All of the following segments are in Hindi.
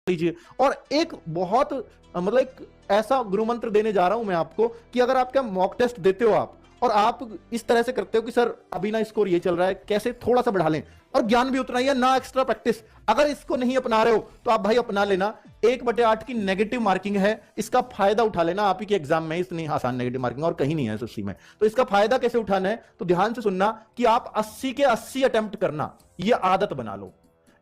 लीजिए। और एक बहुत मतलब एक ऐसा गुरु मंत्र देने जा रहा हूं मैं आपको कि अगर आपका मॉक टेस्ट देते हो आप और आप इस तरह से करते हो कि सर अभी ना स्कोर ये चल रहा है, कैसे थोड़ा सा बढ़ा लें, और ज्ञान भी उतना ही है ना, एक्स्ट्रा प्रैक्टिस, अगर इसको नहीं अपना रहे हो तो आप भाई अपना लेना। 1/8 की नेगेटिव मार्किंग है, इसका फायदा उठा लेना। आप ही के एग्जाम में इतनी आसान नेगेटिव मार्किंग और कहीं नहीं है उसी में। तो इसका फायदा कैसे उठाना है, तो ध्यान से सुनना कि आप 80 के 80 अटेम्प्ट करना, यह आदत बना लो।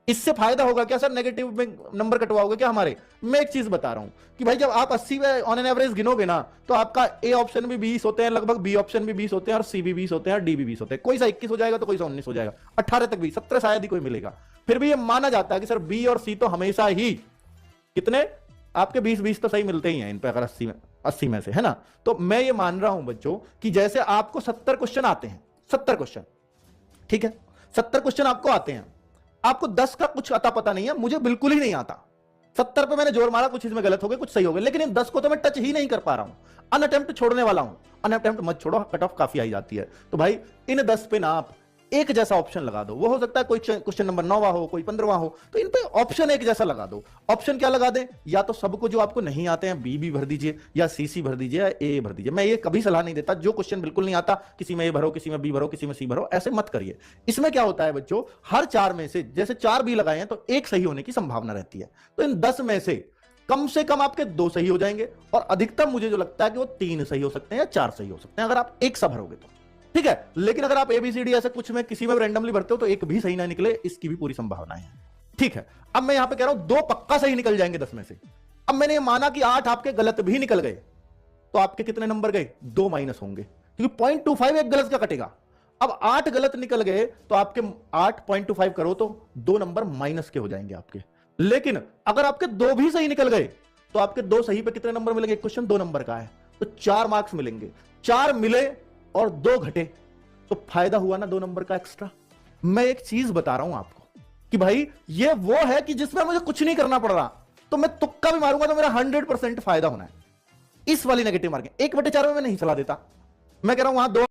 इससे फायदा होगा क्या सर, नेगेटिव में नंबर कटवाओगे क्या हमारे? मैं एक चीज बता रहा हूं कि भाई जब आप 80 में ऑन एन एवरेज गिनोगे ना, तो आपका ए ऑप्शन भी 20 होते हैं लगभग, बी ऑप्शन भी 20 होते हैं, और सी भी 20 होते हैं, और डी भी 20 होते हैं। कोई सा 21 हो जाएगा तो कोई सा 19 हो जाएगा, 18 तक भी, 17 शायद ही कोई मिलेगा। फिर भी ये माना जाता है कि सर बी और सी तो हमेशा ही कितने आपके 20-20 तो सही मिलते ही हैं इन पे, अगर 80 में से, है ना। तो मैं ये मान रहा हूं बच्चों कि जैसे आपको 70 क्वेश्चन आते हैं, 70 क्वेश्चन, ठीक है, 70 क्वेश्चन आपको आते हैं, आपको 10 का कुछ अता पता नहीं है, मुझे बिल्कुल ही नहीं आता। 70 पे मैंने जोर मारा, कुछ इसमें गलत हो गए, कुछ सही हो गए, लेकिन इन 10 को तो मैं टच ही नहीं कर पा रहा हूं। अनअटेम्प्ट छोड़ने वाला हूं। अनअटेम्प्ट मत छोड़ो, कट ऑफ काफी आई जाती है। तो भाई इन 10 पे ना आप एक जैसा ऑप्शन लगा दो। वो हो सकता है कोई क्वेश्चन नंबर 9वां हो, कोई 15वां हो, तो इन पे ऑप्शन एक जैसा लगा दो। ऑप्शन क्या लगा दें, या तो सबको जो आपको नहीं आते हैं बी भी भर दीजिए, या सी भर दीजिए, या ए भर दीजिए। मैं ये कभी सलाह नहीं देता, जो क्वेश्चन बिल्कुल नहीं आता किसी में ए भरो, किसी में बी भरो, किसी में सी भरो, ऐसे मत करिए। इसमें क्या होता है बच्चों, हर 4 में से जैसे 4 बी लगाए हैं तो एक सही होने की संभावना रहती है। तो इन 10 में से कम आपके 2 सही हो जाएंगे, और अधिकतम मुझे जो लगता है कि वो 3 सही हो सकते हैं या 4 सही हो सकते हैं, अगर आप एक सा भरोगे तो, ठीक है। लेकिन अगर आप एबीसीडी ऐसे कुछ में किसी में रैंडमली भरते हो तो एक भी सही ना निकले, इसकी भी पूरी संभावना है, ठीक है। अब मैं यहां पे कह रहा हूं 2 पक्का सही निकल जाएंगे 10 में से। अब मैंने ये माना कि 8 आपके गलत भी निकल गए, तो आपके कितने नंबर गए, 2 माइनस होंगे, क्योंकि 0.25 एक गलत का कटेगा। अब 8 गलत निकल गए तो आपके 8.25 करो तो 2 नंबर माइनस के हो जाएंगे आपके। लेकिन अगर आपके 2 भी सही निकल गए तो आपके 2 सही पे कितने नंबर मिलेंगे, क्वेश्चन 2 नंबर का है तो 4 मार्क्स मिलेंगे। 4 मिले और 2 घटे तो फायदा हुआ ना 2 नंबर का एक्स्ट्रा। मैं एक चीज बता रहा हूं आपको कि भाई ये वो है कि जिसमें मुझे कुछ नहीं करना पड़ रहा, तो मैं तुक्का भी मारूंगा तो मेरा 100% फायदा होना है। इस वाली नेगेटिव मार्किंग 1/4 में मैं नहीं चला देता। मैं कह रहा हूं वहां 2